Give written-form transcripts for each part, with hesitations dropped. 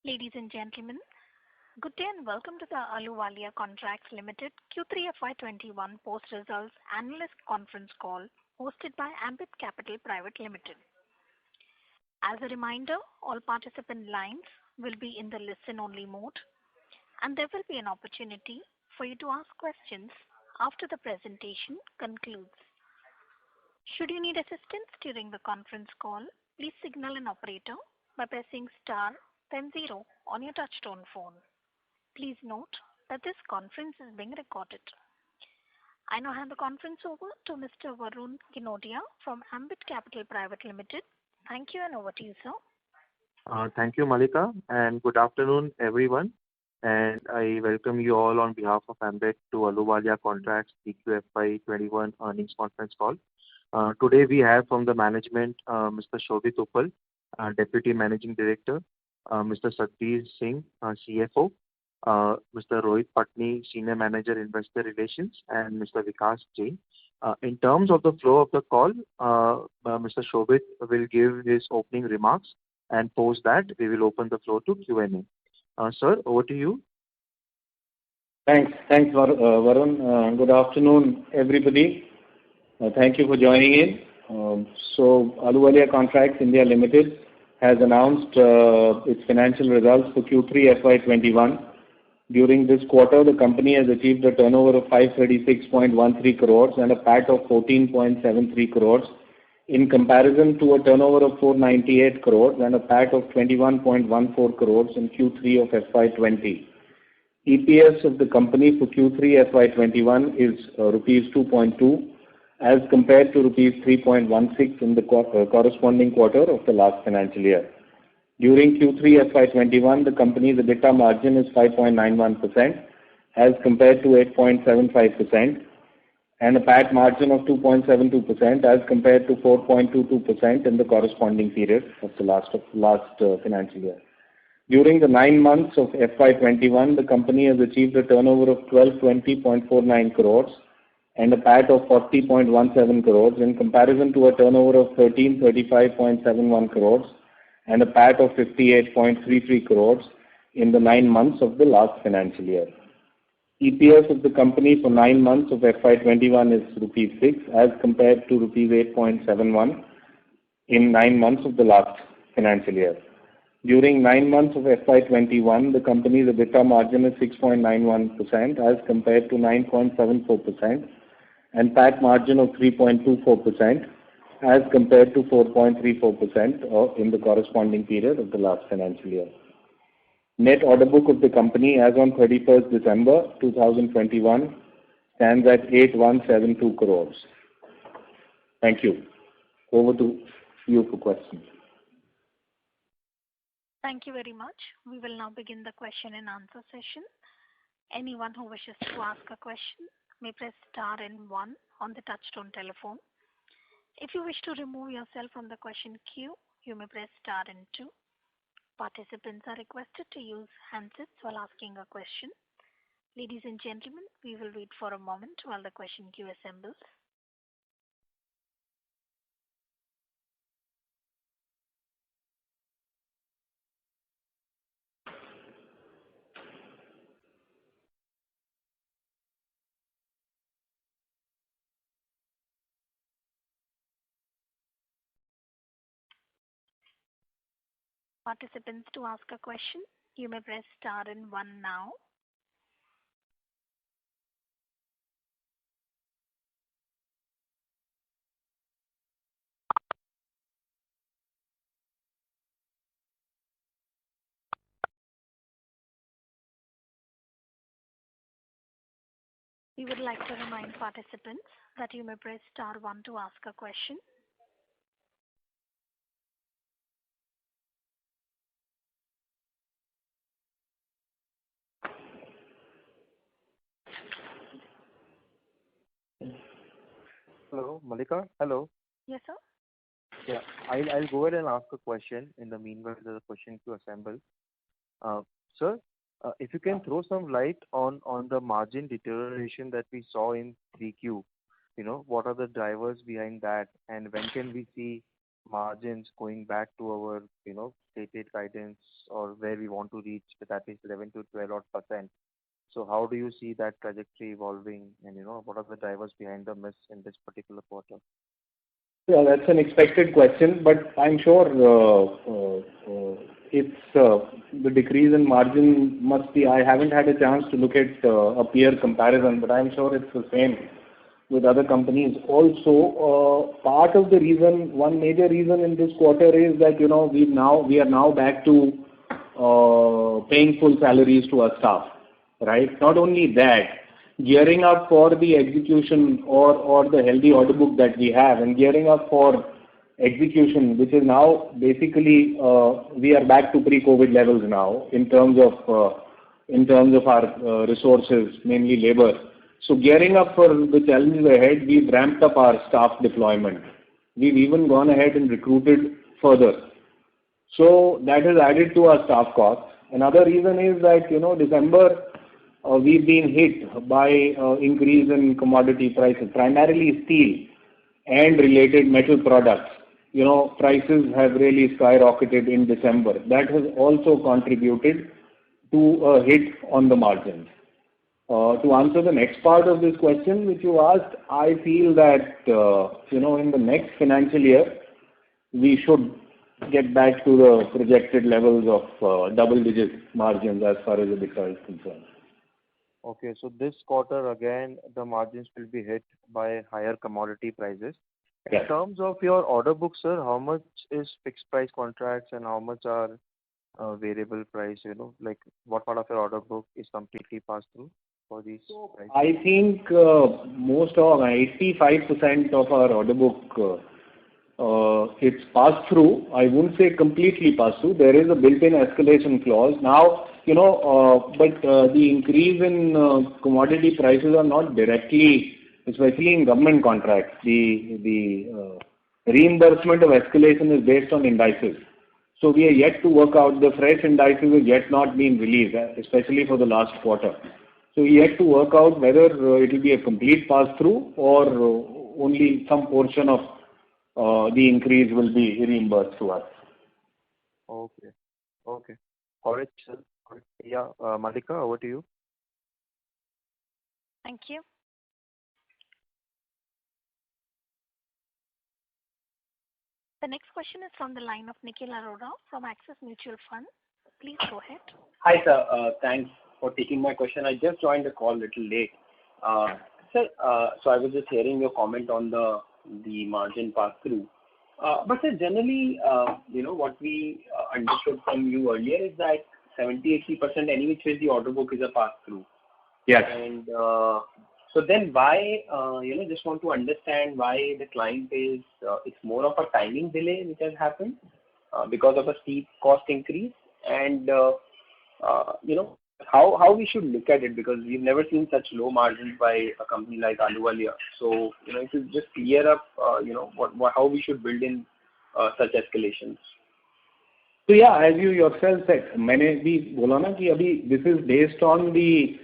Ladies and gentlemen, good day and welcome to the Ahluwalia Contracts Limited Q3 FY21 post-results analyst conference call hosted by Ambit Capital Private Limited. As a reminder, all participant lines will be in the listen-only mode, and there will be an opportunity for you to ask questions after the presentation concludes. Should you need assistance during the conference call, please signal an operator by pressing star then zero on your touchtone phone. Please note that this conference is being recorded. I now hand the conference over to Mr. Varun Ginodia from Ambit Capital Private Limited. Thank you, and over to you, sir. Thank you, Malika, and good afternoon, everyone. And I welcome you all on behalf of Ambit to Ahluwalia Contracts PQFY 21 earnings conference call. Today we have from the management Mr. Shobhit Uppal, Deputy Managing Director, Mr. Satbeer Singh, CFO, Mr. Rohit Patni, Senior Manager Investor Relations, and Mr. Vikas Jain. In terms of the flow of the call, Mr. Shobhit will give his opening remarks, and post that we will open the floor to Q&A. Sir, over to you. Thanks, Varun. Good afternoon, everybody. Thank you for joining in. Ahluwalia Contracts India Limited has announced its financial results for Q3 FY21. During this quarter, the company has achieved a turnover of 536.13 crores and a PAT of 14.73 crores in comparison to a turnover of 498 crores and a PAT of 21.14 crores in Q3 of FY20. EPS of the company for Q3 FY21 is rupees 2.2 as compared to rupees 3.16 in the corresponding quarter of the last financial year. During Q3 FY21, the company's EBITDA margin is 5.91% as compared to 8.75%, and a PAT margin of 2.72% as compared to 4.22% in the corresponding period of the last financial year. During the 9 months of FY21, the company has achieved a turnover of 1220.49 crores and a PAT of 40.17 crores in comparison to a turnover of 1335.71 crores and a PAT of 58.33 crores in the 9 months of the last financial year. EPS of the company for 9 months of FY21 is rupees 6 as compared to rupees 8.71 in 9 months of the last financial year. During 9 months of FY21, the company's EBITDA margin is 6.91% as compared to 9.74%, and PAT margin of 3.24% as compared to 4.34% in the corresponding period of the last financial year. Net order book of the company as on 31st December 2021 stands at 8172 crores. Thank you. Over to you for questions. Thank you very much. We will now begin the question and answer session. Anyone who wishes to ask a question may press star and 1 on the touchtone telephone. If you wish to remove yourself from the question queue, you may press star and 2. Participants are requested to use handsets while asking a question. Ladies and gentlemen, we will wait for a moment while the question queue assembles. Participants, to ask a question, you may press star and 1 now. We would like to remind participants that you may press star 1 to ask a question. Hello, Malika. Hello. Yes, sir. Yeah, I'll go ahead and ask a question. In the meanwhile, the question to assemble. Sir, if you can throw some light on the margin deterioration that we saw in 3Q. What are the drivers behind that, and when can we see margins going back to our, stated guidance or where we want to reach, that is 11 to 12 odd percent. So how do you see that trajectory evolving, and, what are the drivers behind the miss in this particular quarter? Yeah, that's an expected question, but I'm sure it's the decrease in margin must be. I haven't had a chance to look at a peer comparison, but I'm sure it's the same with other companies. Also, part of the reason, one major reason in this quarter is that we are now back to paying full salaries to our staff, right? Not only that, gearing up for the execution or the healthy order book that we have, and gearing up for execution, which is now basically we are back to pre-COVID levels now in terms of our resources, mainly labor. So gearing up for the challenges ahead, we've ramped up our staff deployment. We've even gone ahead and recruited further. So that has added to our staff costs. Another reason is that, December, we've been hit by increase in commodity prices, primarily steel and related metal products. Prices have really skyrocketed in December. That has also contributed to a hit on the margins. To answer the next part of this question which you asked, I feel that, in the next financial year, we should get back to the projected levels of double-digit margins as far as EBITDA is concerned. Okay, so this quarter again, the margins will be hit by higher commodity prices. Yes. In terms of your order book, sir, how much is fixed price contracts and how much are variable price? Like what part of your order book is completely passed through for these prices? I think most of 85% of our order book it's passed through. I wouldn't say completely passed through. There is a built-in escalation clause. Now, but the increase in commodity prices are not directly, especially in government contracts. The reimbursement of escalation is based on indices. So we are yet to work out. The fresh indices have yet not been released, especially for the last quarter. So we yet to work out whether it will be a complete pass-through or only some portion of the increase will be reimbursed to us. Okay. All right, sir. Yeah, Malika, over to you. Thank you. The next question is from the line of Nikhil Arora from Axis Mutual Fund. Please go ahead. Hi, sir. Thanks for taking my question. I just joined the call a little late. Sir, so I was just hearing your comment on the margin pass-through. But sir, generally, what we understood from you earlier is that 70-80% any which way the order book is a pass-through. Yes. And so then why, just want to understand why the client is, it's more of a timing delay which has happened because of a steep cost increase, and how we should look at it, because we've never seen such low margins by a company like Ahluwalia. So, if you just clear up, how we should build in such escalations. So yeah, as you yourself said, मैंने भी बोला ना कि अभी this is based on the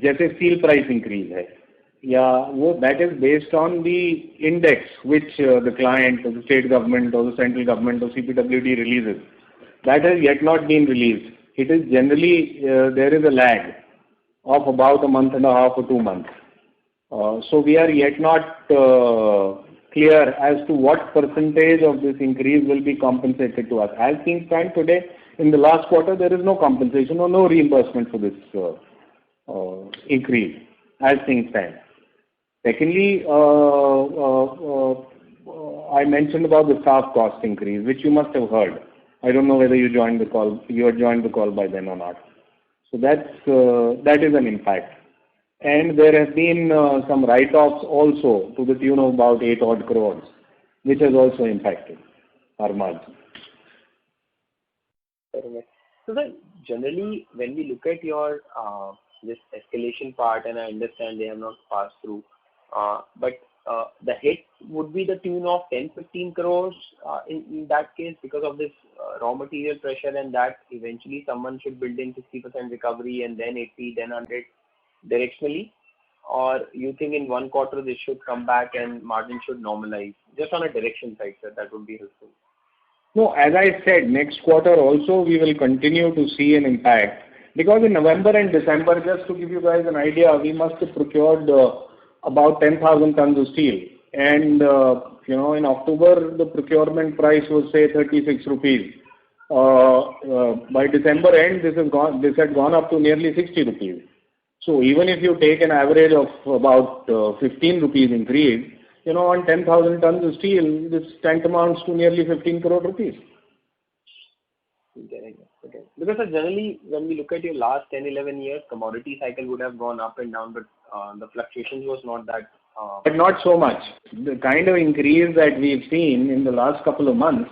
जैसे steel price increase है, या वो that is based on the index which the client or the state government or the central government or CPWD releases. That has yet not been released. It is generally there is a lag of about a month and a half or 2 months. So we are yet not clear as to what percentage of this increase will be compensated to us. As things stand today, in the last quarter, there is no compensation or no reimbursement for this increase, as things stand. Secondly, I mentioned about the staff cost increase, which you must have heard. I don't know whether you joined the call. You had joined the call by then or not. So that is an impact. And there have been some write-offs also to the tune of about 8 odd crores, which has also impacted our margin. So then, generally, when we look at your this escalation part, and I understand they have not passed through, but the hit would be the tune of 10-15 crores in that case because of this raw material pressure, and that eventually someone should build in 60% recovery and then 80, then 100 directionally, or you think in one quarter this should come back and margin should normalize? Just on a direction side, sir, that would be helpful. No, as I said, next quarter also we will continue to see an impact, because in November and December, just to give you guys an idea, we must have procured about 10,000 tons of steel. And, in October, the procurement price was, say, 36 rupees. By December end, this had gone up to nearly 60 rupees. So even if you take an average of about 15 rupees increase, on 10,000 tons of steel, this tantamounts to nearly 15 crore rupees. Okay. Because generally, when we look at your last 10, 11 years, commodity cycle would have gone up and down, but the fluctuations was not that. But not so much. The kind of increase that we've seen in the last couple of months,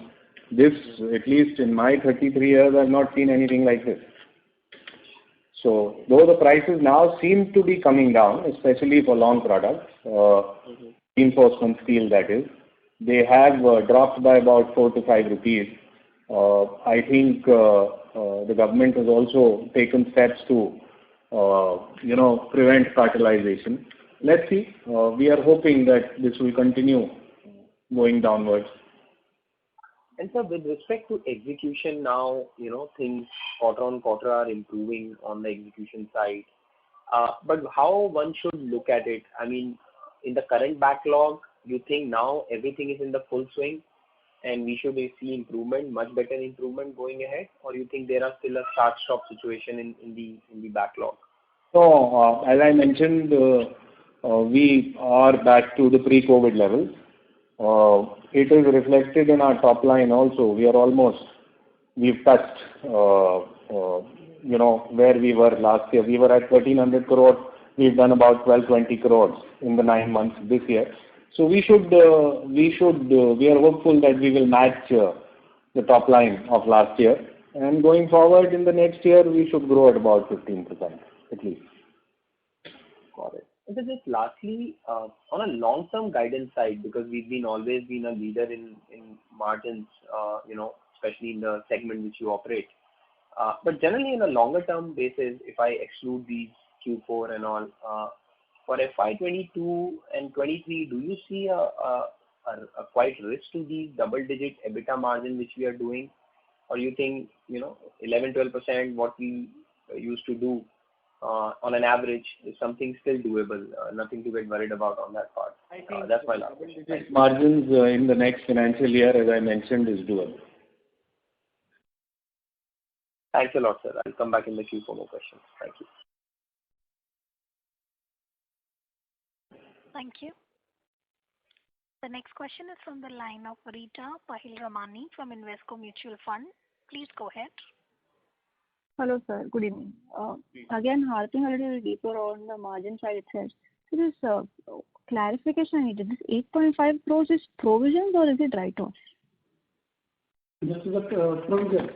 this, at least in my 33 years, I've not seen anything like this. So, though the prices now seem to be coming down, especially for long products, reinforcement steel that is, they have dropped by about 4 to 5 rupees. I think the government has also taken steps to, prevent cartelization. Let's see. We are hoping that this will continue going downwards. And so with respect to execution now, things quarter on quarter are improving on the execution side. But how one should look at it? I mean, in the current backlog, you think now everything is in the full swing and we should see improvement, much better improvement going ahead? Or you think there are still a start-stop situation in the backlog? So, as I mentioned, we are back to the pre-COVID levels. It is reflected in our top line also. We've touched, where we were last year. We were at 1,300 crores. We've done about 1,220 crores in the 9 months this year. So we are hopeful that we will match the top line of last year. And going forward in the next year, we should grow at about 15% at least. Got it. And so just lastly, on a long-term guidance side, because we've always been a leader in margins, especially in the segment which you operate. But generally, in a longer-term basis, if I exclude these Q4 and all, for FY22 and 23, do you see a quite risk to the double-digit EBITDA margin which we are doing, or you think 11-12% what we used to do on an average is something still doable, nothing to get worried about on that part? I think that's my last question. Margins in the next financial year, as I mentioned, is doable. Thanks a lot, sir. I'll come back in the queue for more questions. Thank you. Thank you. The next question is from the line of Rita Pahil Ramani from Invesco Mutual Fund. Please go ahead. Hello, sir. Good evening. Again, harping a little deeper on the margin side itself. So this clarification I needed. This 8.5 crores is provisions or is it write-off? This is a provision.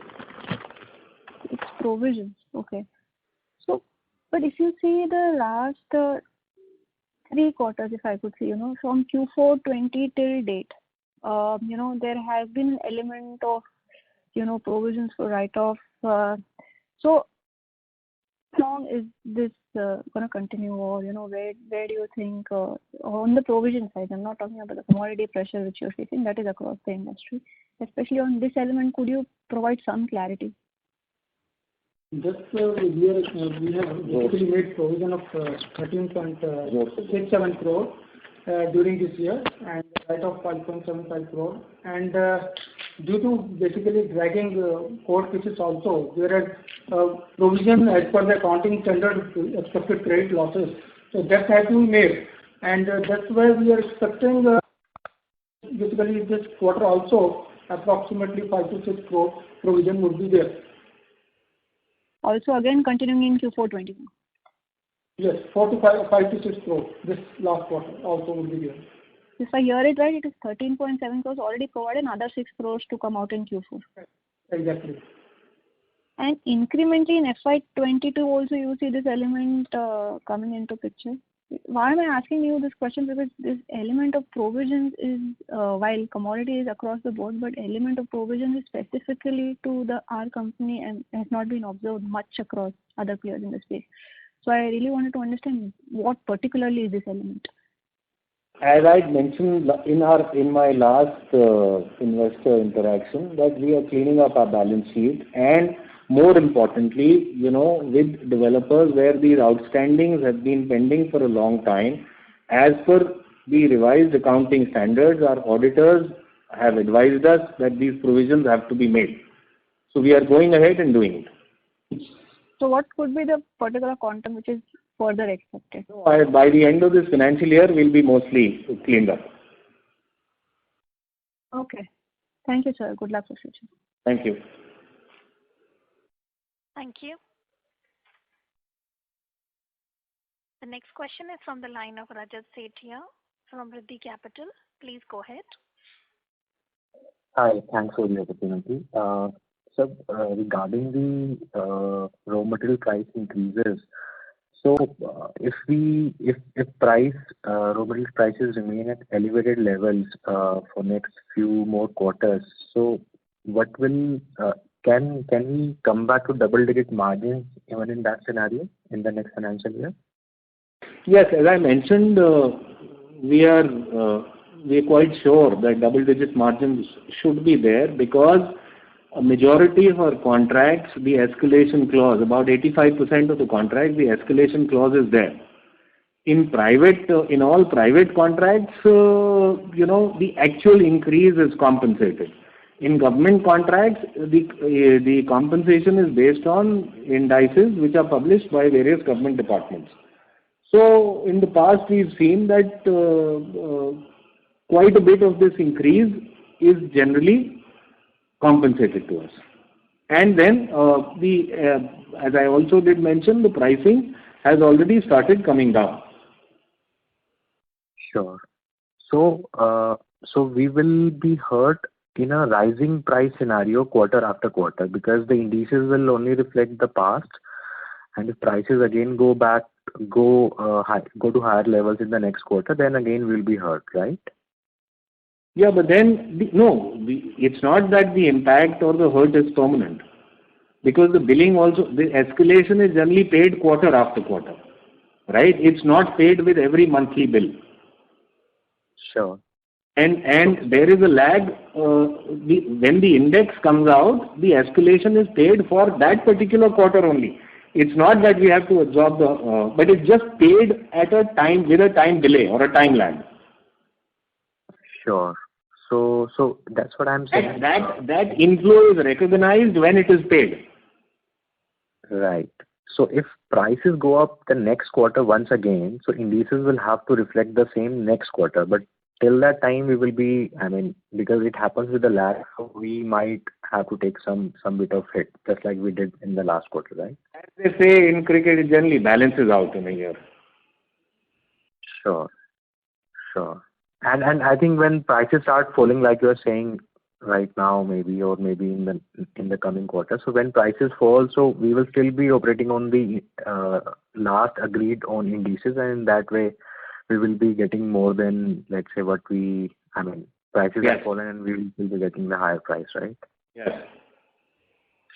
It's provisions. Okay. So, but if you see the last 3 quarters, if I could see, from Q4 20 till date, there has been an element of, provisions for write-off. So, how long is this going to continue, or where do you think on the provision side? I'm not talking about the commodity pressure which you're facing. That is across the industry. Especially on this element, could you provide some clarity? Just we have basically made provision of 13.67 crore during this year, and write-off 5.75 crore. And due to basically dragging court cases also, there is provision as per the accounting standard expected credit losses. So that has been made, and that's why we are expecting basically this quarter also approximately 5 to 6 crore provision would be there. Also again continuing in Q4 21. Yes, 5 to 6 crore this last quarter also would be there. If I hear it right, it is 13.7 crores already provided, another 6 crores to come out in Q4. Exactly. And incrementally in FY22 also you see this element coming into picture. Why am I asking you this question? Because this element of provisions is, while commodity is across the board, but element of provision is specifically to our company and has not been observed much across other players in the space. So I really wanted to understand what particularly is this element. As I mentioned in my last investor interaction, that we are cleaning up our balance sheet, and more importantly, with developers where these outstandings have been pending for a long time, as per the revised accounting standards, our auditors have advised us that these provisions have to be made. So we are going ahead and doing it. So what could be the particular quantum which is further expected? By the end of this financial year, we'll be mostly cleaned up. Okay. Thank you, sir. Good luck for future. Thank you. Thank you. The next question is from the line of Rajat Sethia from Riddhi Capital. Please go ahead. Hi, thanks for the opportunity. So, regarding the raw material price increases, so if raw material prices remain at elevated levels for next few more quarters, so what will can we come back to double-digit margins even in that scenario in the next financial year? Yes, as I mentioned, we are quite sure that double-digit margins should be there, because a majority of our contracts, the escalation clause, about 85% of the contracts, the escalation clause is there. In all private contracts, the actual increase is compensated. In government contracts, the compensation is based on indices which are published by various government departments. So in the past, we've seen that quite a bit of this increase is generally compensated to us. And then, as I also did mention, the pricing has already started coming down. Sure. So we will be hurt in a rising price scenario quarter after quarter, because the indices will only reflect the past, and if prices again go to higher levels in the next quarter, then again we'll be hurt, right? Yeah, but then it's not that the impact or the hurt is permanent, because the escalation is generally paid quarter after quarter, right? It's not paid with every monthly bill. Sure. And there is a lag. When the index comes out, the escalation is paid for that particular quarter only. It's not that we have to absorb but it's just paid at a time with a time delay or a time lag. Sure. So that's what I'm saying. That inflow is recognized when it is paid. Right. So if prices go up the next quarter once again, so indices will have to reflect the same next quarter. But till that time, we will be, because it happens with the lag, so we might have to take some bit of hit, just like we did in the last quarter, right? As they say in cricket, it generally balances out in a year. Sure. And I think when prices start falling, like you're saying right now, maybe in the coming quarter, so when prices fall, so we will still be operating on the last agreed on indices, and in that way we will be getting more than, let's say, prices have fallen, and we will still be getting the higher price, right? Yes.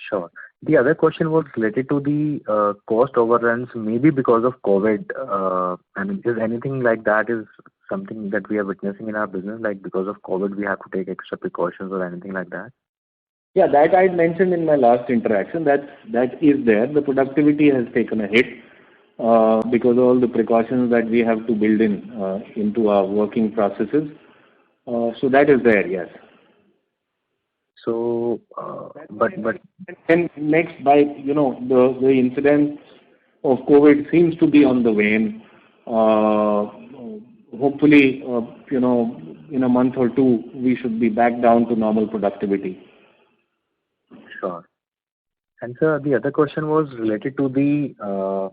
Sure. The other question was related to the cost overruns, maybe because of COVID. Is anything like that is something that we are witnessing in our business, like because of COVID we have to take extra precautions or anything like that? Yeah, that I mentioned in my last interaction. That is there. The productivity has taken a hit because of all the precautions that we have to build into our working processes. So that is there, yes. So, but and next, the incidence of COVID seems to be on the wane. Hopefully, in a month or two, we should be back down to normal productivity. Sure. And sir, the other question was related to the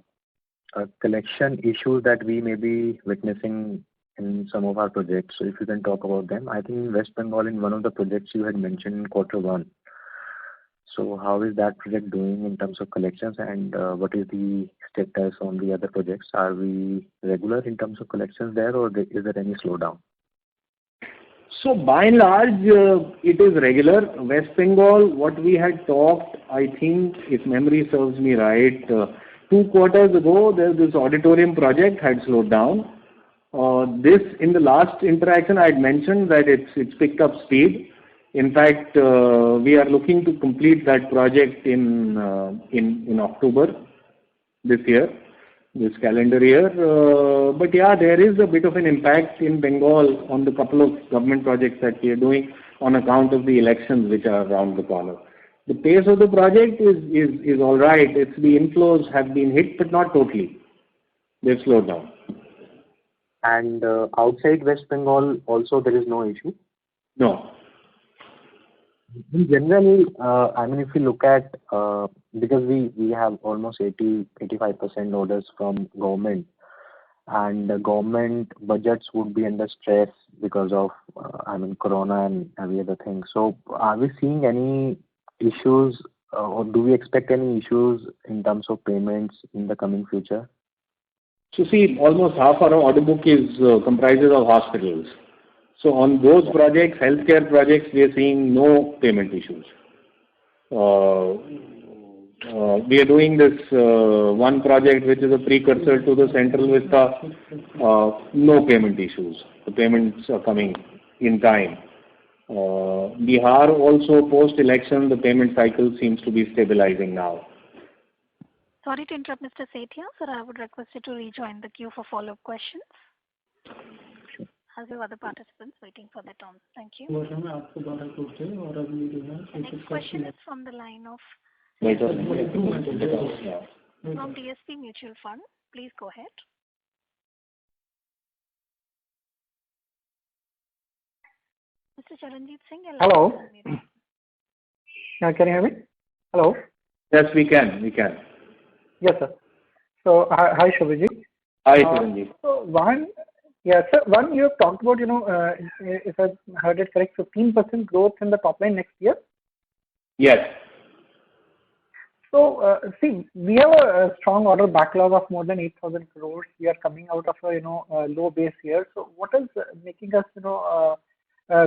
collection issues that we may be witnessing in some of our projects. So if you can talk about them. I think in West Bengal, in one of the projects you had mentioned in Q1. So how is that project doing in terms of collections, and what is the status on the other projects? Are we regular in terms of collections there, or is there any slowdown? So by and large, it is regular. West Bengal, what we had talked, I think, if memory serves me right, 2 quarters ago, this auditorium project had slowed down. This, in the last interaction, I had mentioned that it's picked up speed. In fact, we are looking to complete that project in October this year, this calendar year. But yeah, there is a bit of an impact in Bengal on the couple of government projects that we are doing on account of the elections which are around the corner. The pace of the project is all right. It's the inflows have been hit, but not totally. They've slowed down. And outside West Bengal also there is no issue? No. In general, I mean, if you look at, because we have almost 85% orders from government, and the government budgets would be under stress because of, Corona and every other thing. So are we seeing any issues or do we expect any issues in terms of payments in the coming future? So see, almost half our order book is comprises of hospitals. So on those projects, healthcare projects, we are seeing no payment issues. We are doing this one project which is a precursor to the Central Vista, no payment issues. The payments are coming in time. Bihar also post-election, the payment cycle seems to be stabilizing now. Sorry to interrupt, Mr. Sethia. Sir, I would request you to rejoin the queue for follow-up questions. As there are other participants waiting for their turn. Thank you. The next question is from the line of from DSP Mutual Fund. Please go ahead. Mr. Charanjit Singh. Hello. Can you hear me? Hello. Yes, we can. Yes, sir. So, hi, Shobhit. Hi, Charanjit. So, one, you have talked about, if I heard it correct, 15% growth in the top line next year? Yes. So, see, we have a strong order backlog of more than 8,000 crores. We are coming out of a low base here. So, what is making us,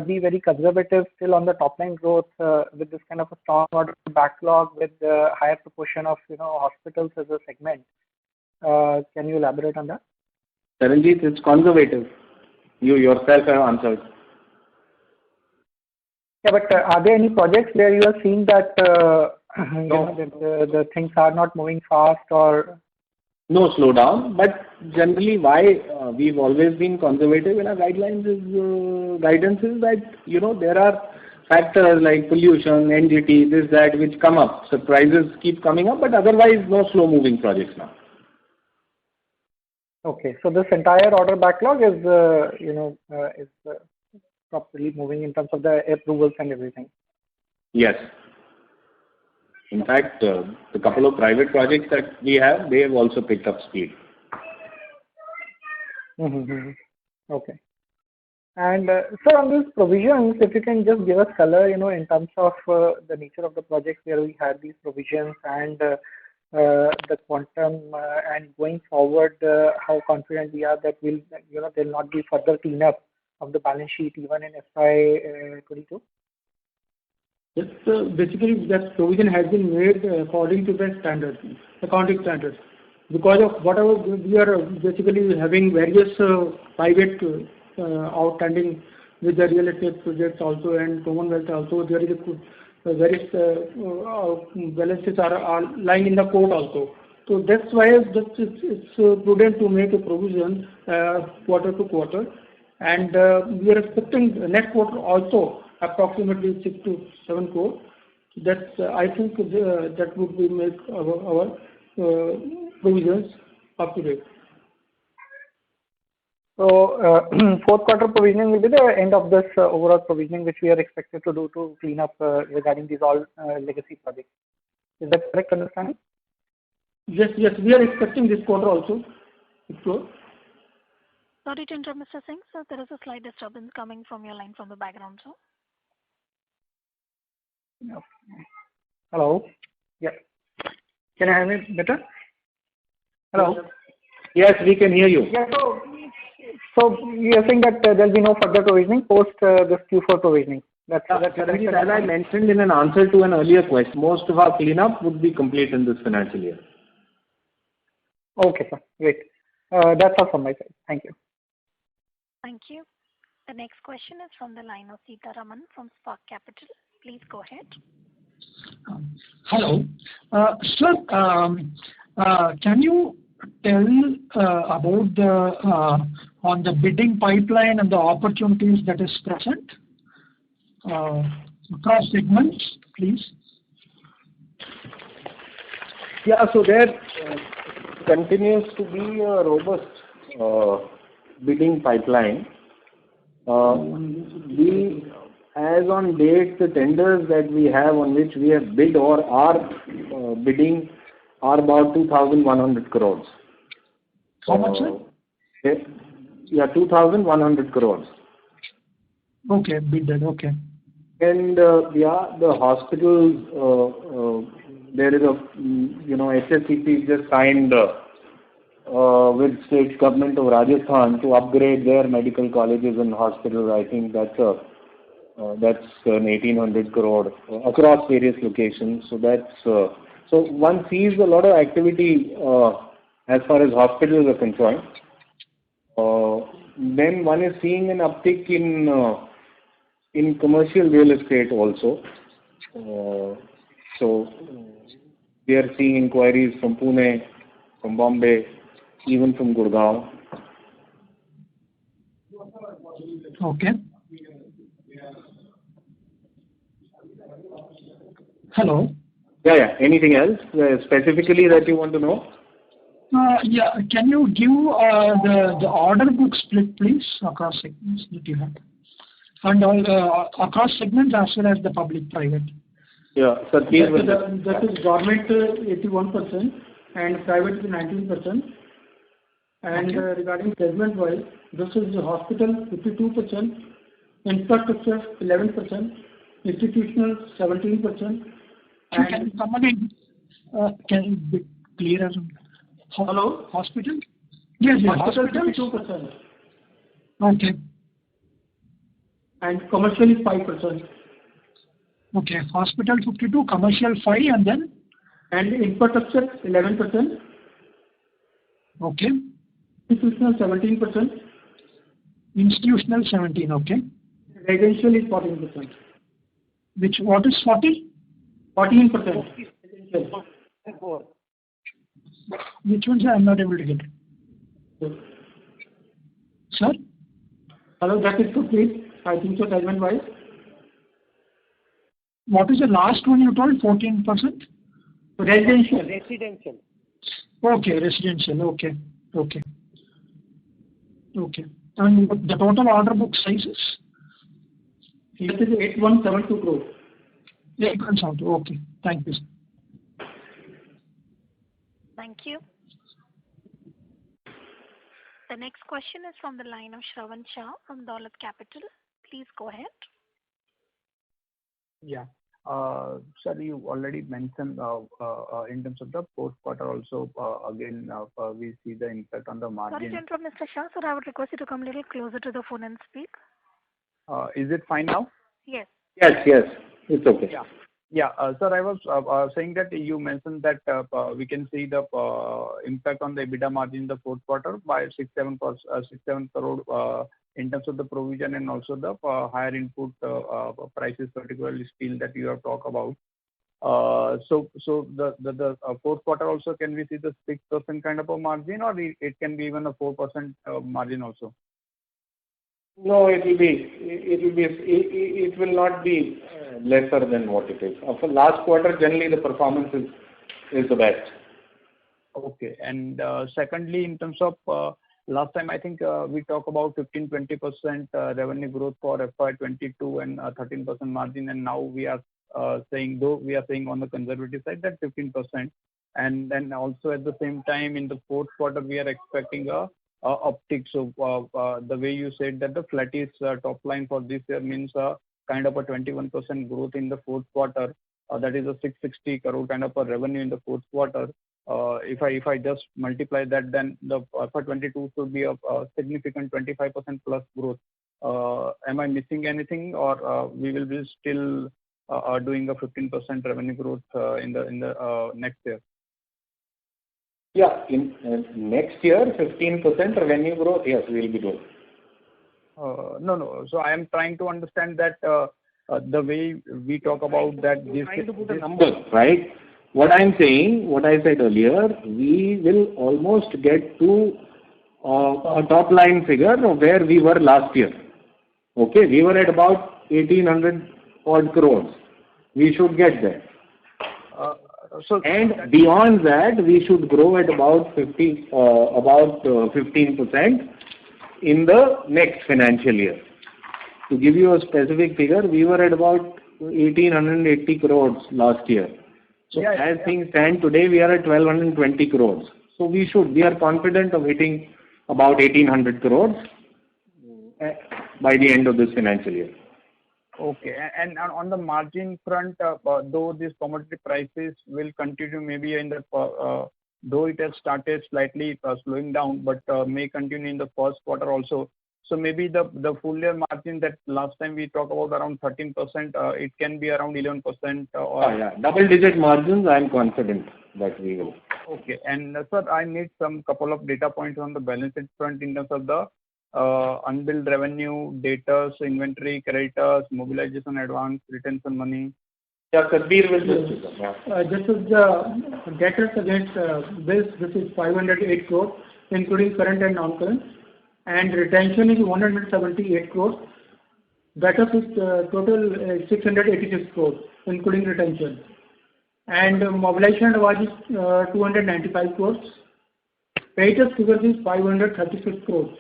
be very conservative still on the top line growth with this kind of a strong order backlog with the higher proportion of, hospitals as a segment? Can you elaborate on that? Charanjit, it's conservative. You yourself have answered. Yeah, but are there any projects where you are seeing that the things are not moving fast or? No slowdown, but generally why we've always been conservative in our guidance is that, there are factors like pollution, NGT, this, that, which come up. Surprises keep coming up, but otherwise no slow moving projects now. Okay, so this entire order backlog is properly moving in terms of the approvals and everything. Yes. In fact, the couple of private projects that we have, they have also picked up speed. Mm-hmm. Okay. And sir, on these provisions, if you can just give us color, in terms of the nature of the projects where we had these provisions and the quantum and going forward, how confident we are that there'll not be further cleanup of the balance sheet even in FY 22? Yes, basically that provision has been made according to the standards, accounting standards. Because of whatever we are basically having various private outstanding with the real estate projects also and Commonwealth also, there is various balances are lying in the court also. So that's why it's prudent to make a provision quarter to quarter. And we are expecting next quarter also approximately 6 to 7 crore. That's I think that would be make our provisions up to date. So fourth quarter provisioning will be the end of this overall provisioning which we are expected to do to clean up regarding these all legacy projects. Is that correct understanding? Yes, we are expecting this quarter also. Sorry to interrupt, Mr. Singh. Sir, there is a slight disturbance coming from your line from the background, sir. No. Hello? Yeah. Can you hear me better? Hello? Yes, we can hear you. Yeah, so you are saying that there will be no further provisioning post this Q4 provisioning. That's as I mentioned in an answer to an earlier question, most of our cleanup would be complete in this financial year. Okay, sir. Great. That's all from my side. Thank you. Thank you. The next question is from the line of Sita Raman from Spark Capital. Please go ahead. Hello. Sir, can you tell about on the bidding pipeline and the opportunities that is present across segments, please? Yeah, so there continues to be a robust bidding pipeline. As on date, the tenders that we have on which we have bid or are bidding are about 2,100 crores. How much, sir? Yeah, 2,100 crores. Okay, bidded, okay. And the hospitals, there is a, HSCC just signed with state government of Rajasthan to upgrade their medical colleges and hospitals. I think that's an 1,800 crore across various locations. So so one sees a lot of activity as far as hospitals are concerned. Then one is seeing an uptick in commercial real estate also. So we are seeing inquiries from Pune, from Bombay, even from Gurgaon. Okay. Hello. Yeah. Anything else specifically that you want to know? Yeah. Can you give the order book split, please, across segments that you have, and across segments as well as the public-private? Yeah. So that is government 81% and private is 19%. And regarding segment-wise, this is the hospital 52%, infrastructure 11%, institutional 17%. Can you come again? Can you be clearer? Hello? Hospital? Yes, hospital 52%. Okay. And commercial is 5%. Okay, hospital 52, commercial 5, and then? And infrastructure 11%. Okay. Institutional 17%. Institutional 17, okay. Residential is 14%. What is 40? 14%. Which ones I am not able to get? Sir? Hello, that is complete. I think so, segment-wise. What is the last one you told? 14%? Residential. Okay, residential. Okay. And the total order book sizes? It is 8,172 crores. 8,172. Okay. Thank you, sir. Thank you. The next question is from the line of Shravan Shah from Dolat Capital. Please go ahead. Yeah. Sir, you already mentioned in terms of the fourth quarter also, again, we see the impact on the margin. Sorry to interrupt, Mr. Shah, sir, I would request you to come a little closer to the phone and speak. Is it fine now? Yes. Yes. It's okay. Yeah. Sir, I was saying that you mentioned that we can see the impact on the EBITDA margin in the fourth quarter by 6-7 crore in terms of the provision and also the higher input prices, particularly steel that you have talked about. So the fourth quarter also, can we see the 6% kind of a margin, or it can be even a 4% margin also? No, it will not be lesser than what it is. For last quarter, generally the performance is the best. Okay. And secondly, in terms of last time, I think we talked about 15-20% revenue growth for FY22 and 13% margin, and now we are saying, though we are saying on the conservative side, that 15%. And then also at the same time in the fourth quarter, we are expecting a uptick. So the way you said that the flattish top line for this year means kind of a 21% growth in the fourth quarter. That is a 660 crore kind of a revenue in the fourth quarter. If I just multiply that, then the FY22 should be a significant 25% plus growth. Am I missing anything, or we will be still doing a 15% revenue growth in the next year? Yeah, in next year, 15% revenue growth, yes, we will be doing. No. So I am trying to understand that the way we talk about that this. Trying to put a number, right? What I'm saying, what I said earlier, we will almost get to a top line figure of where we were last year. Okay, we were at about 1800 odd crores. We should get there. And beyond that, we should grow at about 15% in the next financial year. To give you a specific figure, we were at about 1880 crores last year. So as things stand today, we are at 1220 crores. So we are confident of hitting about 1800 crores by the end of this financial year. Okay. And on the margin front, though these commodity prices will continue maybe in the though it has started slightly slowing down, but may continue in the first quarter also. So maybe the full year margin that last time we talked about around 13%, it can be around 11%. Double digit margins, I am confident that we will. Okay. And sir, I need some couple of data points on the balance sheet front in terms of the unbilled revenue, debtors, inventory, creditors, mobilization advance, retention money. Yeah, Satbir will just this is the debtors against bills. This is 508 crores, including current and non-current. And retention is 178 crores. Debtors is total 686 crores, including retention. And mobilization was 295 crores. Creditors figure is 536 crores.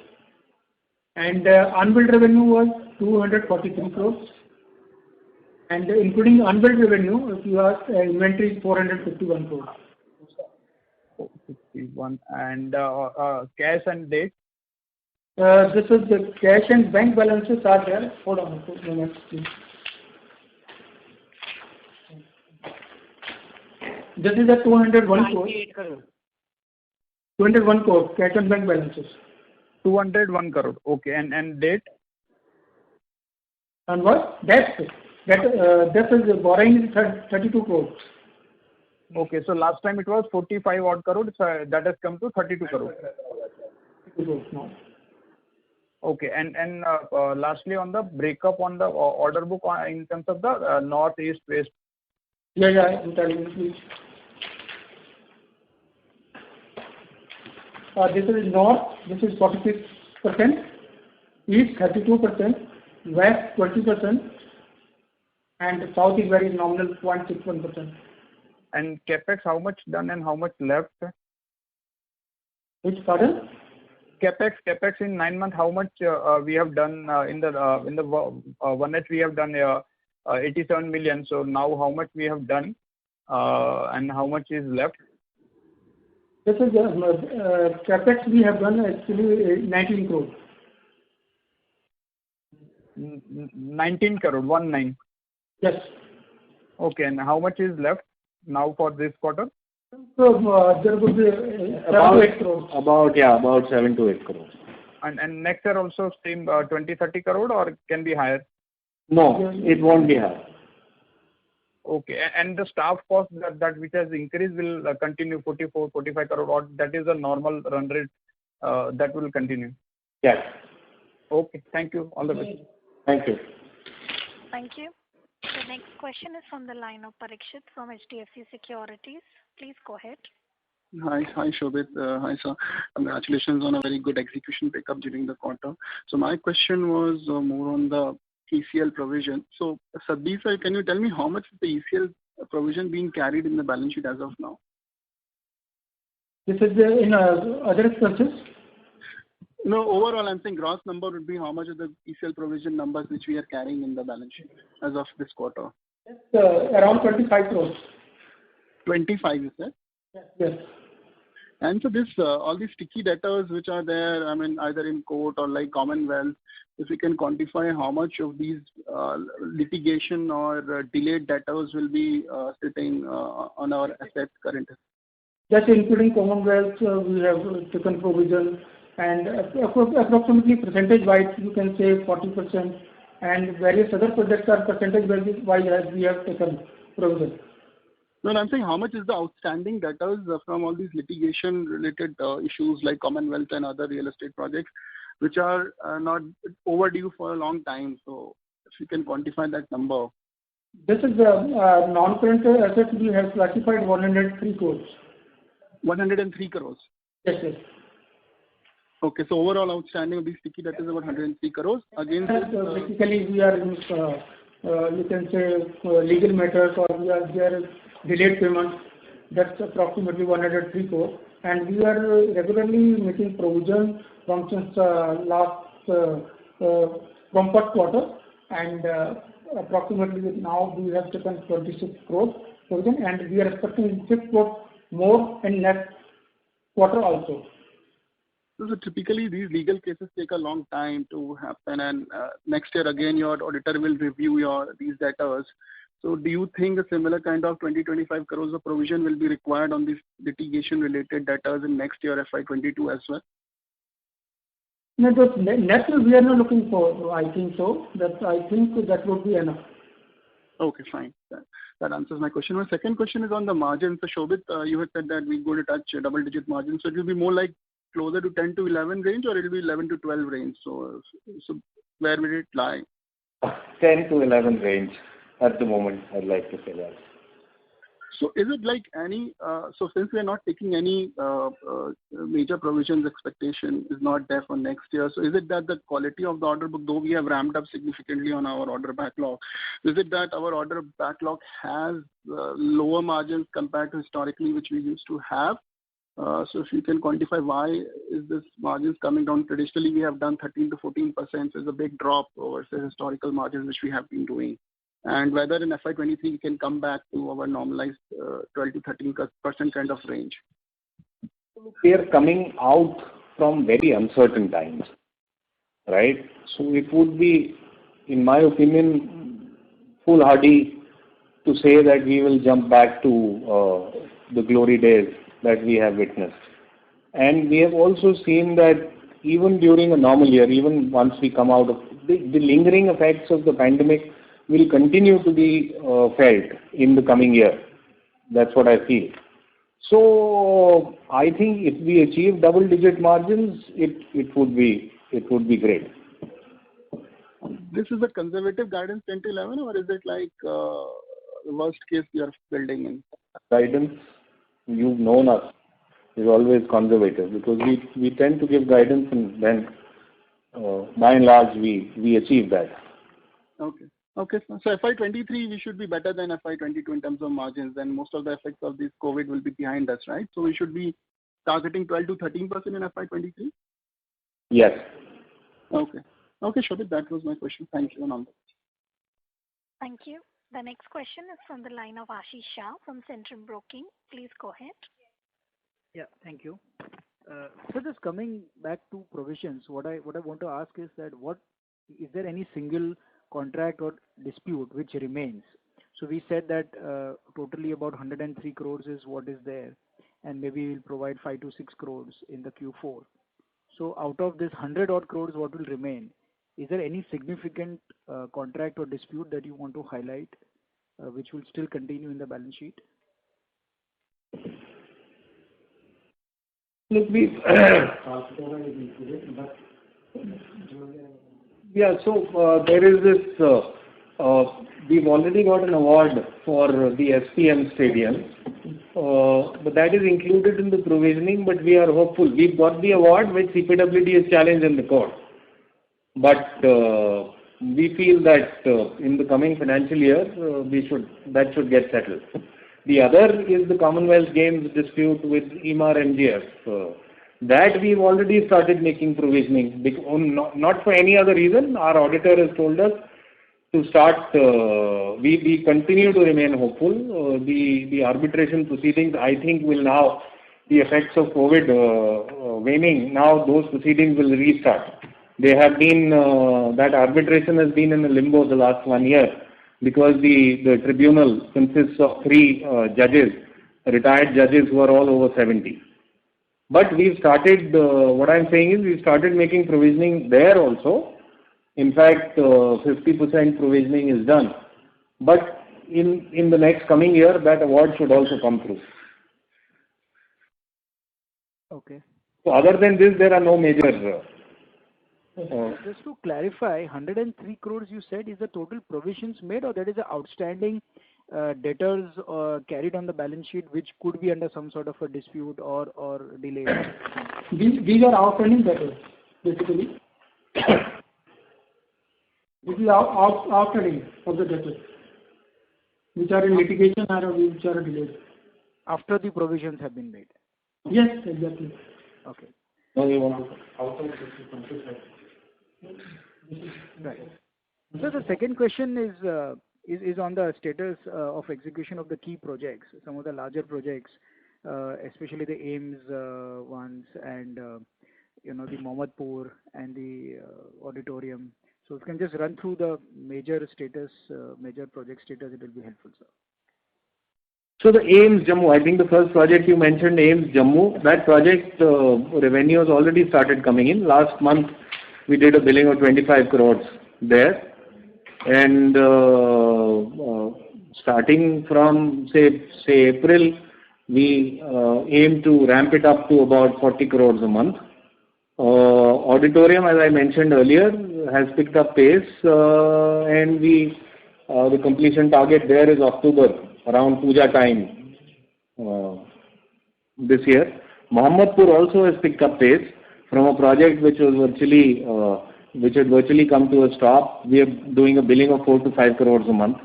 And unbilled revenue was 243 crores. And including unbilled revenue, if you ask, inventory is 451 crores. 451. And cash and debt? This is the cash and bank balances are there. Hold on a minute, please. This is a 201 crore. 201 crore cash and bank balances. 201 crore. Okay. And debt? And what? Debt is borrowing is 32 crores. Okay. So last time it was 45 odd crore. So that has come to 32 crore. 32 crores now. Okay. And lastly, on the breakup on the order book in terms of the north, east, west. Yeah, I'm telling you, please. This is north, this is 46%, east 32%, west 20%, and south is very nominal 0.61%. And capex, how much done and how much left? Which pardon? Capex in 9 months, how much we have done in the 1H we have done 87 million. So now how much we have done and how much is left? This is capex we have done actually 19 crore. 19 crore, 19. Yes. Okay, and how much is left now for this quarter? So there would be 7 to 8 crores. About 7 to 8 crores. And next year also same 20-30 crore or can be higher? No, it won't be higher. Okay, and the staff cost that which has increased will continue 44-45 crore or that is a normal run rate that will continue? Yes. Okay, thank you. All the best. Thank you. Thank you. The next question is from the line of Parikshit from HDFC Securities. Please go ahead. Hi, Shobit. Hi, sir. Congratulations on a very good execution pickup during the quarter. So my question was more on the ECL provision. So, Satbir sir, can you tell me how much is the ECL provision being carried in the balance sheet as of now? This is in other expenses? No, overall, I'm saying gross number would be how much of the ECL provision numbers which we are carrying in the balance sheet as of this quarter? Around 25 crores. 25, is that? Yes. And so this all these sticky debtors which are there, I mean, either in court or like Commonwealth, if we can quantify how much of these litigation or delayed debtors will be sitting on our assets currently? Just including Commonwealth, we have taken provision, and approximately percentage-wise, you can say 40%, and various other projects are percentage-wise as we have taken provision. No, I'm saying how much is the outstanding debtors from all these litigation-related issues like Commonwealth and other real estate projects? which are not overdue for a long time. So if you can quantify that number. This is the non-current assets we have classified 103 crores. 103 crores. Yes, yes. Okay, so overall outstanding of these sticky debt is about 103 crores. Again, basically we are in, you can say legal matters, or there is delayed payments. That's approximately 103 crores, and we are regularly making provision from since from first quarter, and approximately now we have taken 26 crores provision, and we are expecting 6 crores more in next quarter also. So typically these legal cases take a long time to happen, and next year again your auditor will review these debtors. So do you think a similar kind of 20-25 crores of provision will be required on these litigation related debtors in next year FY22 as well? No, next year we are not looking for. I think so. I think that would be enough. Okay, fine. That answers my question. My second question is on the margins. So Shobit, you had said that we're going to touch double-digit margins. So it will be more like closer to 10 to 11 range, or it will be 11 to 12 range. So where will it lie? 10 to 11 range at the moment, I'd like to say that. So is it like any, so since we are not taking any major provisions, expectation is not there for next year, so is it that the quality of the order book, though we have ramped up significantly on our order backlog, is it that our order backlog has lower margins compared to historically which we used to have? So if you can quantify why is this margins coming down? Traditionally we have done 13 to 14%, so it's a big drop over the historical margins which we have been doing. And whether in FY23 we can come back to our normalized 12 to 13% kind of range. We are coming out from very uncertain times, right? So it would be, in my opinion, foolhardy to say that we will jump back to the glory days that we have witnessed. And we have also seen that even during a normal year, even once we come out of the lingering effects of the pandemic, will continue to be felt in the coming year. That's what I feel. So I think if we achieve double-digit margins, it would be great. This is a conservative guidance 10 to 11, or is it like the worst case we are building in? Guidance, you've known us, is always conservative because we tend to give guidance and then by and large we achieve that. Okay. Okay, so FY23 we should be better than FY22 in terms of margins, then most of the effects of this COVID will be behind us, right? So we should be targeting 12 to 13% in FY23? Yes. Okay. Okay, Shobit, that was my question. Thank you, Anand. Thank you. The next question is from the line of Ashish Shah from Centrum Broking. Please go ahead. Yeah, thank you. So just coming back to provisions, what I want to ask is that is there any single contract or dispute which remains? So we said that totally about 103 crores is what is there, and maybe we'll provide 5 to 6 crores in the Q4. So out of this 100 odd crores, what will remain? Is there any significant contract or dispute that you want to highlight which will still continue in the balance sheet? Look, yeah, so there is this, we've already got an award for the SPM Stadium, but that is included in the provisioning, but we are hopeful. We've got the award which CPWD is challenged in the court. But we feel that in the coming financial year, that should get settled. The other is the Commonwealth Games dispute with EMAR MGF. That we've already started making provisioning, not for any other reason. Our auditor has told us to start, we continue to remain hopeful. The arbitration proceedings, I think, will now, the effects of COVID waning, now those proceedings will restart. They have been, that arbitration has been in a limbo the last 1 year because the tribunal consists of 3 judges, retired judges who are all over 70. But we've started, what I'm saying is we've started making provisioning there also. In fact, 50% provisioning is done. But in the next coming year, that award should also come through. Okay. So other than this, there are no major Just to clarify, 103 crores you said is the total provisions made, or that is the outstanding debtors carried on the balance sheet, which could be under some sort of a dispute or delay? These are outstanding debtors, basically. This is outstanding of the debtors, which are in litigation or which are delayed. After the provisions have been made? Yes, exactly. Okay. No, you want to... Right. So the second question is on the status of execution of the key projects, some of the larger projects, especially the AIIMS ones and the Mohammadpur and the auditorium. So if you can just run through the major project status, it will be helpful, sir. So the AIIMS Jammu, I think the first project you mentioned, AIIMS Jammu, that project revenue has already started coming in. Last month we did a billing of 25 crores there, and starting from say April, we aim to ramp it up to about 40 crores a month. Auditorium, as I mentioned earlier, has picked up pace, and the completion target there is October, around Puja time this year. Mohammadpur also has picked up pace from a project which had virtually come to a stop. We are doing a billing of 4 to 5 crores a month.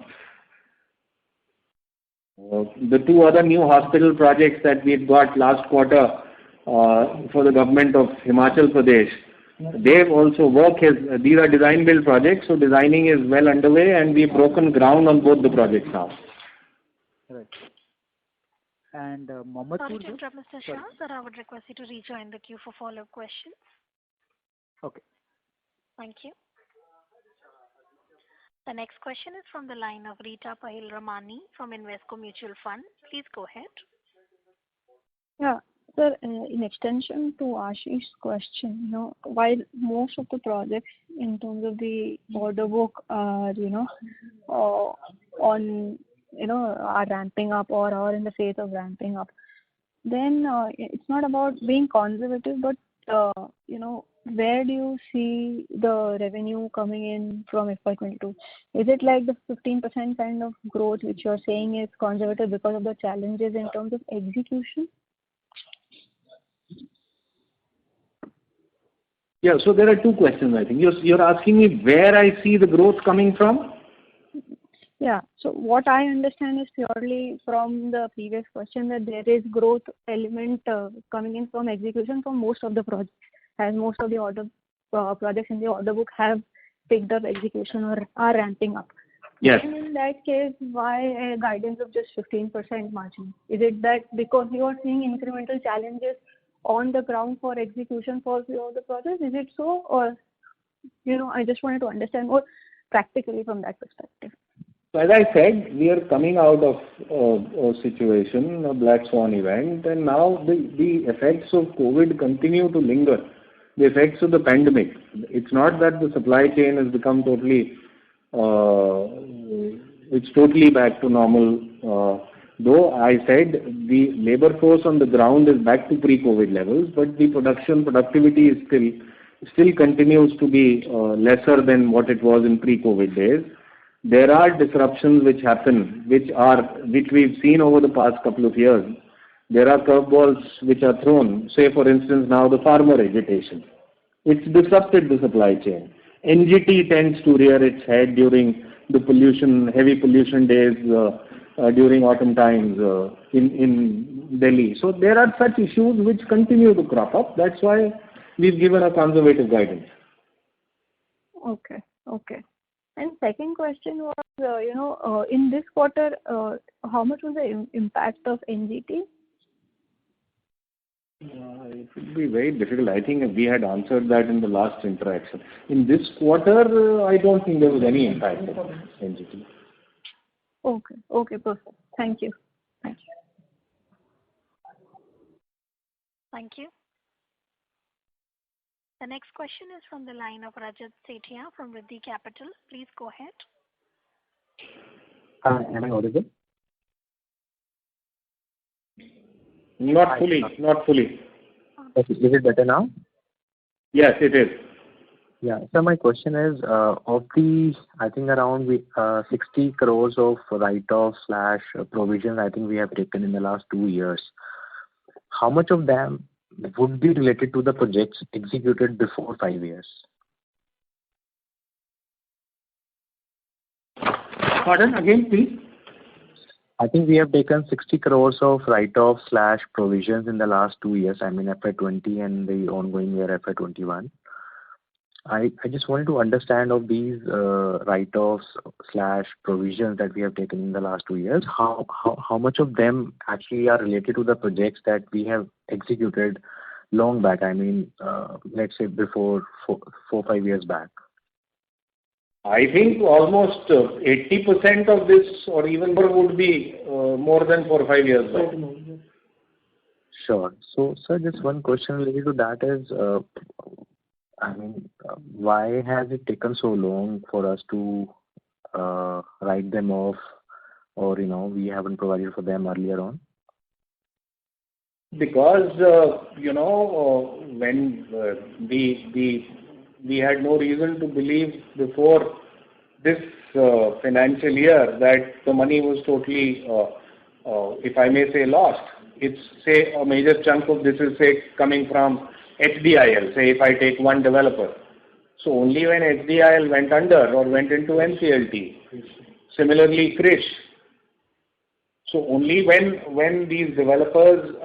The two other new hospital projects that we've got last quarter for the government of Himachal Pradesh, they've also these are design build projects, so designing is well underway, and we've broken ground on both the projects now. Right. And Mohammadpur... Sorry to interrupt, Mr. Shah, sir, I would request you to rejoin the queue for follow-up questions. Okay. Thank you. The next question is from the line of Rita Pahil Ramani from Invesco Mutual Fund. Please go ahead. Yeah. Sir, in extension to Ashish's question, while most of the projects in terms of the order book are, are ramping up or are in the phase of ramping up, then it's not about being conservative, but, where do you see the revenue coming in from FY22? Is it like the 15% kind of growth which you're saying is conservative because of the challenges in terms of execution? Yeah, so there are two questions, I think. You're asking me where I see the growth coming from? Yeah, so what I understand is purely from the previous question that there is growth element coming in from execution from most of the projects, as most of the projects in the order book have picked up execution or are ramping up. Yes. And in that case, why a guidance of just 15% margin? Is it that because you are seeing incremental challenges on the ground for execution for few of the projects? Is it so? Or, I just wanted to understand more practically from that perspective. So as I said, we are coming out of a situation, a black swan event, and now the effects of COVID continue to linger. The effects of the pandemic. It's not that the supply chain has become totally back to normal. Though I said the labor force on the ground is back to pre-COVID levels, but the productivity is still continues to be lesser than what it was in pre-COVID days. There are disruptions which happen, which we've seen over the past couple of years. There are curveballs which are thrown. Say, for instance, now the farmer agitation. It's disrupted the supply chain. NGT tends to rear its head during the heavy pollution days during autumn times in Delhi. So there are such issues which continue to crop up. That's why we've given a conservative guidance. Okay. And second question was, in this quarter, how much was the impact of NGT? It would be very difficult. I think we had answered that in the last interaction. In this quarter, I don't think there was any impact of NGT. Okay, perfect. Thank you. Thank you. The next question is from the line of Rajat Sethia from Riddhi Capital. Please go ahead. Am I audible? Not fully. Is it better now? Yes, it is. Yeah. So my question is, of the, I think around 60 crores of write-off slash provision I think we have taken in the last 2 years. How much of them would be related to the projects executed before 5 years? Pardon again, please. I think we have taken 60 crores of write-off slash provisions in the last 2 years, I mean FY20 and the ongoing year FY21. I just wanted to understand of these write-offs slash provisions that we have taken in the last 2 years, how much of them actually are related to the projects that we have executed long back, I mean, let's say before 4-5 years back. I think almost 80% of this or even more would be more than 4 or 5 years back. Sure. So, sir, just one question related to that is, I mean, why has it taken so long for us to write them off, or we haven't provided for them earlier on? Because when we had no reason to believe before this financial year that the money was totally, if I may say, lost. It's, say, a major chunk of this is, say, coming from HDIL, say, if I take one developer. So only when HDIL went under or went into NCLT. Similarly, Krish. So only when these developers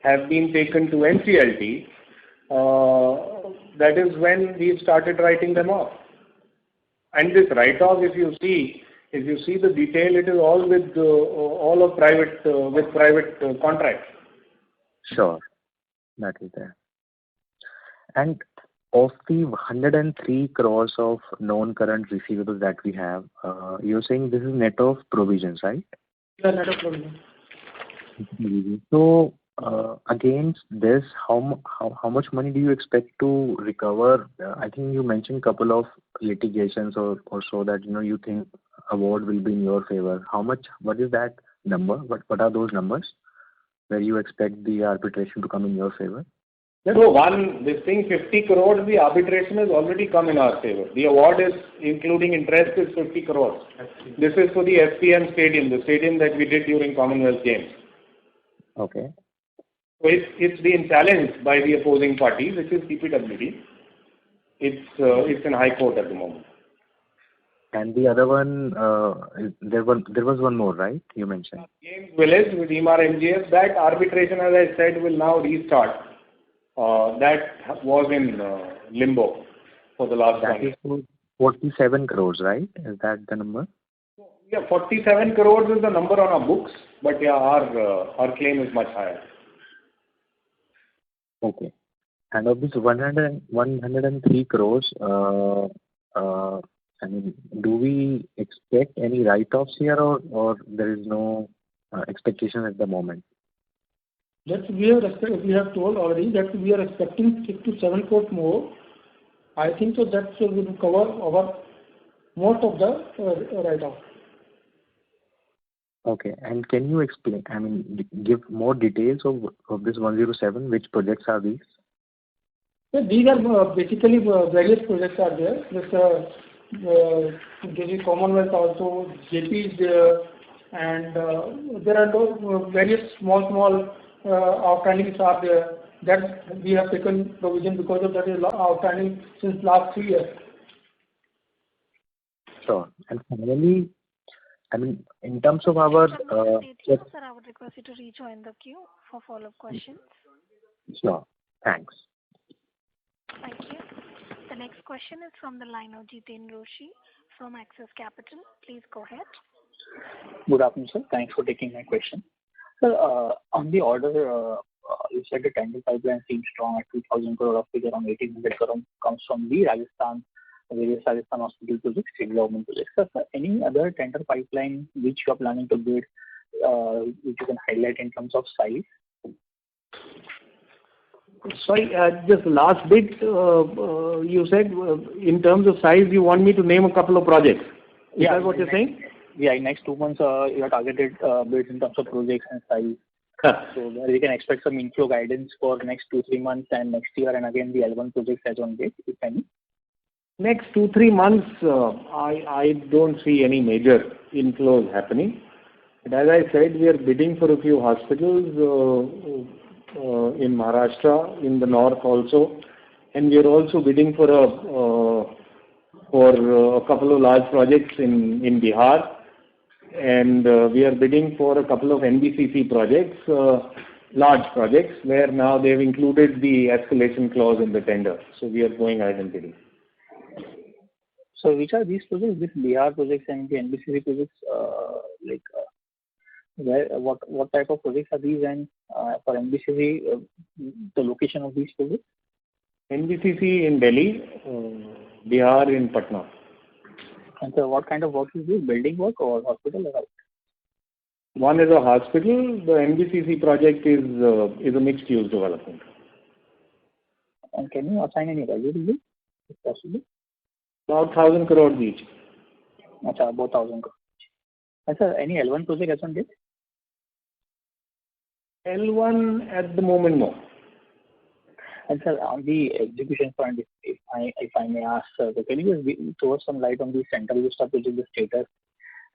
have been taken to NCLT, that is when we've started writing them off. And this write-off, if you see the detail, it is all with all of private contracts. Sure, that is there. And of the 103 crores of non-current receivables that we have, you're saying this is net of provisions, right? Yeah, net of provisions. So, against this, how much money do you expect to recover? I think you mentioned couple of litigations or so that you think award will be in your favor. What is that number? What are those numbers where you expect the arbitration to come in your favor? So 50 crores, the arbitration has already come in our favor. The award is, including interest, is 50 crores. This is for the SPM stadium, the stadium that we did during Commonwealth Games. Okay. So it's been challenged by the opposing party, which is CPWD. It's in High Court at the moment. And the other one, there was one more, right? You mentioned. Games Village with Emaar MGS. That arbitration, as I said, will now restart. That was in limbo for the last 1 year. That is 47 crores, right? Is that the number? Yeah, 47 crores is the number on our books, but yeah, our claim is much higher. Okay. And of this 103 crores, I mean, do we expect any write-offs here, or there is no expectation at the moment? That we have told already that we are expecting 6 to 7 crores more. I think so that will cover our most of the write-off. Okay. And can you explain, I mean, give more details of this 107? Which projects are these? Yeah, these are basically various projects are there. There is Commonwealth also, JP is there, and there are various small outstandings are there that we have taken provision because of that is outstanding since last 3 years. Sure. And finally, I mean, in terms of our... Sir, I would request you to rejoin the queue for follow-up questions. Sure. Thanks. Thank you. The next question is from the line of Jiten Roshi from Axis Capital. Please go ahead. Good afternoon, sir. Thanks for taking my question. Sir, on the order, you said the tender pipeline seems strong at 2,000 crore, of which around 1,800 crore comes from the various Rajasthan hospital projects, state government projects. Sir, any other tender pipeline which you are planning to bid, which you can highlight in terms of size? Sorry, just last bit, you said in terms of size, you want me to name a couple of projects. Is that what you're saying? Yeah, in next 2 months, you are targeted bids in terms of projects and size. So we can expect some inflow guidance for next 2-3 months and next year, and again the L1 projects as on date, if any. Next 2-3 months, I don't see any major inflows happening. But as I said, we are bidding for a few hospitals in Maharashtra, in the north also, and we are also bidding for a couple of large projects in Bihar, and we are bidding for a couple of NBCC projects, large projects, where now they've included the escalation clause in the tender. So we are going ahead and bidding. So which are these projects, these Bihar projects and the NBCC projects, what type of projects are these, and for NBCC, the location of these projects? NBCC in Delhi, Bihar in Patna. And so what kind of work is this, building work or hospital or what? One is a hospital. The NBCC project is a mixed-use development. And can you assign any value to this, if possible? About 1,000 crores each. Achha, about 1,000 crores. And sir, any L1 project as on date? L1 at the moment, no. And sir, on the execution front, if I may ask, sir, can you just throw some light on the Central Vista project, the status,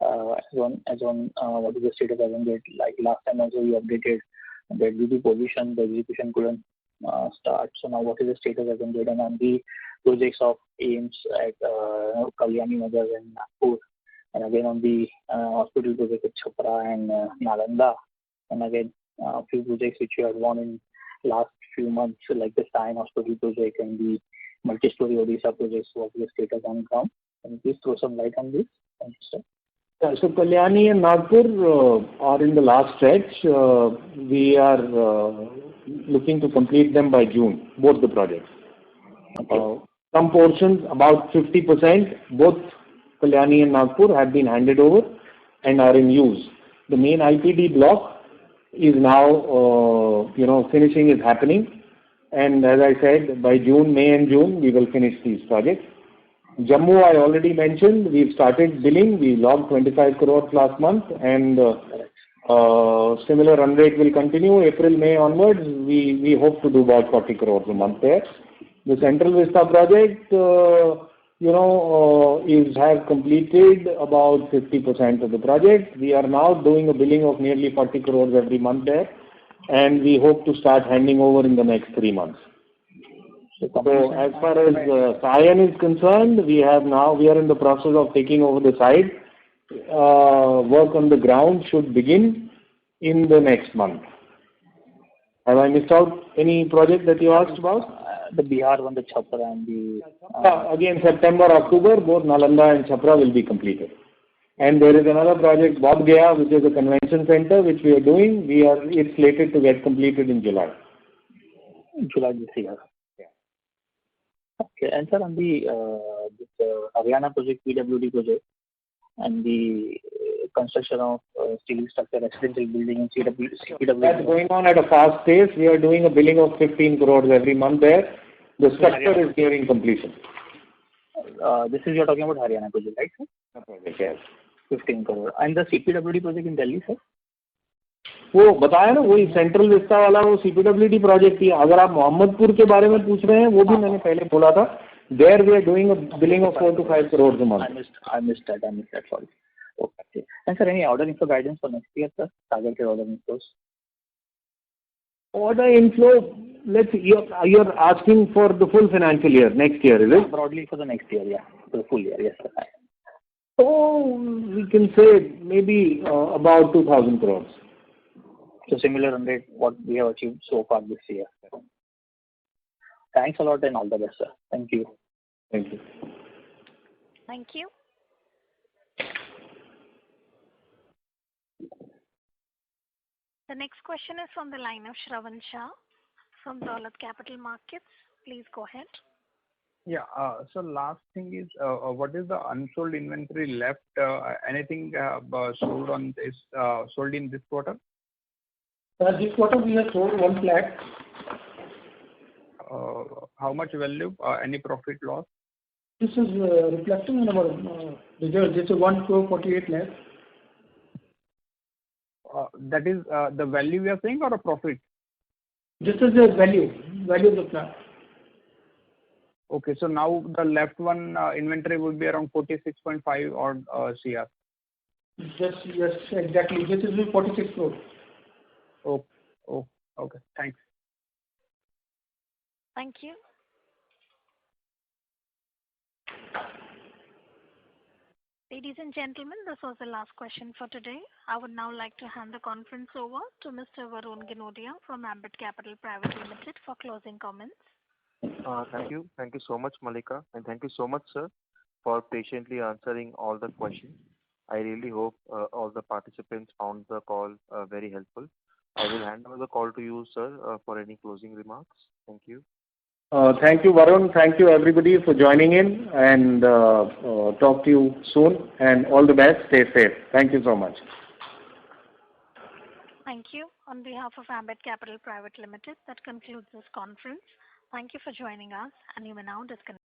as on what is the status as on date? Like last time also you updated that due to position, the execution couldn't start. So now what is the status as on date? And on the projects of AIIMS at Kalyani Nagar and Nagpur, and again on the hospital project at Chhapra and Nalanda, and again a few projects which you have won in last few months, like the Sion Hospital project and the multi-story Odisha projects. What is the status on ground? Can you please throw some light on this? Thank you, sir. So Kalyani and Nagpur are in the last stretch. We are looking to complete them by June, both the projects. Okay. Some portions, about 50%, both Kalyani and Nagpur have been handed over and are in use. The main IPD block is now, finishing is happening. And as I said, by May and June, we will finish these projects. Jammu, I already mentioned, we've started billing. We logged 25 crores last month, and similar run rate will continue. April, May onwards, we hope to do about 40 crores a month there. The Central Vista project, has completed about 50% of the project. We are now doing a billing of nearly 40 crores every month there, and we hope to start handing over in the next 3 months. So as far as Sion is concerned, we are in the process of taking over the site. Work on the ground should begin in the next month. Have I missed out any project that you asked about? The Bihar one, the Chhapra and the... Again, September, October, both Nalanda and Chhapra will be completed. And there is another project, Bodh Gaya, which is a convention center, which we are doing. It's slated to get completed in July. July this year. Yeah. Okay, and sir, on the Haryana project, PWD project, and the construction of steel structure, residential building in CPWD. That's going on at a fast pace. We are doing a billing of 15 crores every month there. The structure is nearing completion. This is you're talking about Haryana project, right, sir? Project, yes. 15 crore. And the CPWD project in Delhi, sir? वो बताया ना, वही central vista वाला वो CPWD project ही. अगर आप मोहम्मदपुर के बारे में पूछ रहे हैं, वो भी मैंने पहले बोला था. There we are doing a billing of 4 to 5 crores a month. I missed that. Sorry. Okay. And sir, any order inflow guidance for next year, sir? Targeted order inflows. Order inflow. Let's see. You're asking for the full financial year, next year, is it? Broadly for the next year, yeah. For the full year, yes, sir. So we can say maybe about 2,000 crores. So similar run rate what we have achieved so far this year. Thanks a lot and all the best, sir. Thank you. Thank you. Thank you. The next question is from the line of Shravan Shah from Dolat Capital Markets. Please go ahead. Yeah. So last thing is, what is the unsold inventory left? Anything sold in this quarter? This quarter we have sold 1 flat. How much value? Any profit loss? This is reflecting in our result. This is 1 crore 48 lakhs. That is the value we are saying, or a profit? This is the value of the flat. Okay, so now the left one inventory would be around 46.5 odd CR. Yes, exactly. This is the 46 crore. Okay, thanks. Thank you. Ladies and gentlemen, this was the last question for today. I would now like to hand the conference over to Mr. Varun Ginodia from Ambit Capital Private Limited for closing comments. Thank you. Thank you so much, Malika. And thank you so much, sir, for patiently answering all the questions. I really hope all the participants found the call very helpful. I will hand over the call to you, sir, for any closing remarks. Thank you. Thank you, Varun. Thank you, everybody, for joining in, and talk to you soon. And all the best. Stay safe. Thank you so much. Thank you. On behalf of Ambit Capital Private Limited, that concludes this conference. Thank you for joining us, and you may now disconnect.